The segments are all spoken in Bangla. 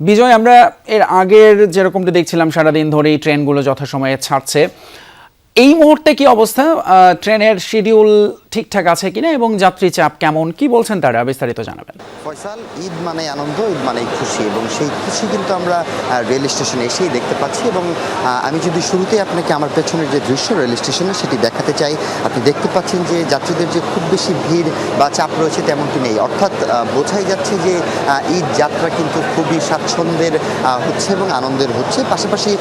বিজয়, আমরা এর আগের যেরকমটা দেখছিলাম সারাদিন ধরেই ট্রেনগুলো যথাসময়ে ছাড়ছে। এই মুহূর্তে কি অবস্থা? ট্রেনের শিডিউল ঠিকঠাক আছে কিনা এবং যাত্রী চাপ কেমন, কি বলছেন তারা? বিস্তারিত জানাবেন। ফয়সাল, ঈদ মানে আনন্দ, ঈদ মানেই খুশি, এবং সেই খুশি কিন্তু আমরা রেল স্টেশনে এসেই দেখতে পাচ্ছি। এবং আমি যদি শুরুতেই আপনাকে আমার পেছনের যে দৃশ্য রেল স্টেশনে সেটি দেখাতে চাই, আপনি দেখতে পাচ্ছেন যে যাত্রীদের যে খুব বেশি ভিড় বা চাপ রয়েছে তেমনটি নেই। অর্থাৎ বোঝাই যাচ্ছে যে ঈদ যাত্রা কিন্তু খুবই স্বাচ্ছন্দ্যের হচ্ছে এবং আনন্দের হচ্ছে। পাশাপাশি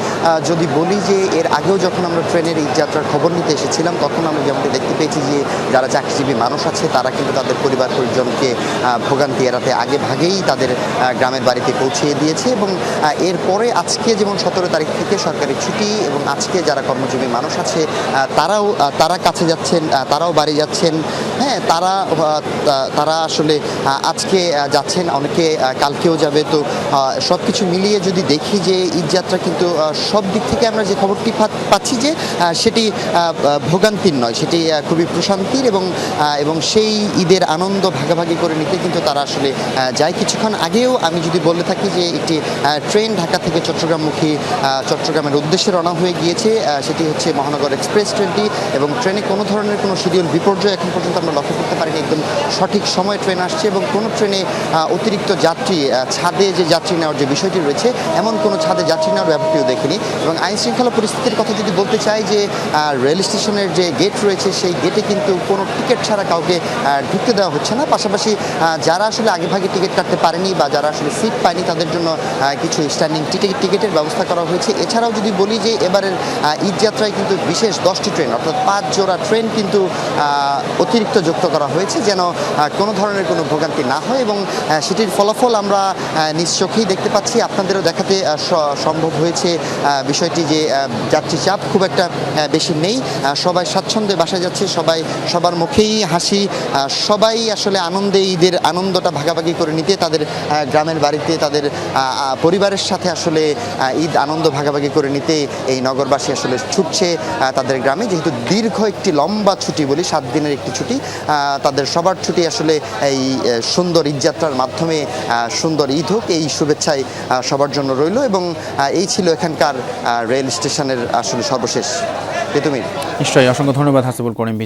যদি বলি যে এর আগেও যখন আমরা ট্রেনের ঈদ যাত্রার খবর নিতে এসেছিলাম তখন আমরা যেমনটি দেখতে পেয়েছি যে যারা চাকরিজীবী মানুষ আছে তারা কিন্তু তাদের পরিবার পরিজনকে ভোগান্তি এড়াতে আগে ভাগেই তাদের গ্রামের বাড়িতে পৌঁছিয়ে দিয়েছে। এবং এরপরে আজকে যেমন 17 তারিখ থেকে সরকারি ছুটি, এবং আজকে যারা কর্মজীবী মানুষ আছে তারা কাছে যাচ্ছেন, তারাও বাড়ি যাচ্ছেন। হ্যাঁ, তারা আসলে আজকে যাচ্ছেন, অনেকে কালকেও যাবে। তো সব কিছু মিলিয়ে যদি দেখি যে ঈদ যাত্রা কিন্তু সব দিক থেকে আমরা যে খবরটি পাচ্ছি যে সেটি ভোগান্তির নয়, সেটি খুবই প্রশান্তির। এবং সেই ঈদের আনন্দ ভাগাভাগি করে নিতে কিন্তু তারা আসলে যায়। কিছুক্ষণ আগেও আমি যদি বলে থাকি যে একটি ট্রেন ঢাকা থেকে চট্টগ্রামমুখী চট্টগ্রামের উদ্দেশ্যে রওনা হয়ে গিয়েছে, সেটি হচ্ছে মহানগর এক্সপ্রেস ট্রেনটি। এবং ট্রেনে কোনো ধরনের কোনো শিডিউল বিপর্যয় এখন পর্যন্ত আমরা লক্ষ্য করতে পারিনি। একদম সঠিক সময়ে ট্রেন আসছে, এবং কোনো ট্রেনে অতিরিক্ত যাত্রী ছাদে যে যাত্রী নেওয়ার যে বিষয়টি রয়েছে এমন কোনো ছাদে যাত্রী নেওয়ার ব্যাপারটিও দেখিনি। এবং আইন শৃঙ্খলা পরিস্থিতির কথা যদি বলতে চাই, যে রেল স্টেশনের যে গেট রয়েছে সেই গেটে কিন্তু কোনো টিকিট ছাড়া কাউকে ঢুকতে দেওয়া হচ্ছে না। পাশাপাশি যারা আসলে আগেভাগে টিকিট কাটতে পারেনি বা যারা আসলে সিট পায়নি তাদের জন্য কিছু স্ট্যান্ডিং টিকিটের ব্যবস্থা করা হয়েছে। এছাড়াও যদি বলি যে এবারের ঈদ যাত্রায় কিন্তু বিশেষ 10টি ট্রেন অর্থাৎ 5 জোড়া ট্রেন কিন্তু অতিরিক্ত যুক্ত করা হয়েছে, যেন কোনো ধরনের কোনো ভোগান্তি না হয়। এবং সেটির ফলাফল আমরা নিজ চোখেই দেখতে পাচ্ছি, আপনাদেরও দেখাতে সম্ভব হয়েছে বিষয়টি যে যাত্রী চাপ খুব একটা বেশি নেই। সবাই স্বাচ্ছন্দ্যে বাসায় যাচ্ছে, সবার মুখেই হাসি, সবাই আসলে আনন্দে ঈদের আনন্দটা ভাগাভাগি করে নিতে তাদের গ্রামের বাড়িতে তাদের পরিবারের সাথে আসলে ঈদ আনন্দ ভাগাভাগি করে নিতে এই নগরবাসী আসলে ছুটছে তাদের গ্রামে। যেহেতু দীর্ঘ একটি লম্বা ছুটি বলি, 7 দিনের একটি ছুটি, তাদের সবার ছুটি আসলে এই সুন্দর ঈদযাত্রার মাধ্যমে সুন্দর ঈদ হোক, এই শুভেচ্ছাই সবার জন্য রইল। এবং এই ছিল এখানকার রেল স্টেশনের আসলে সর্বশেষ। নিশ্চয়ই, অসংখ্য ধন্যবাদ হাসিবুল করিম বিজয়।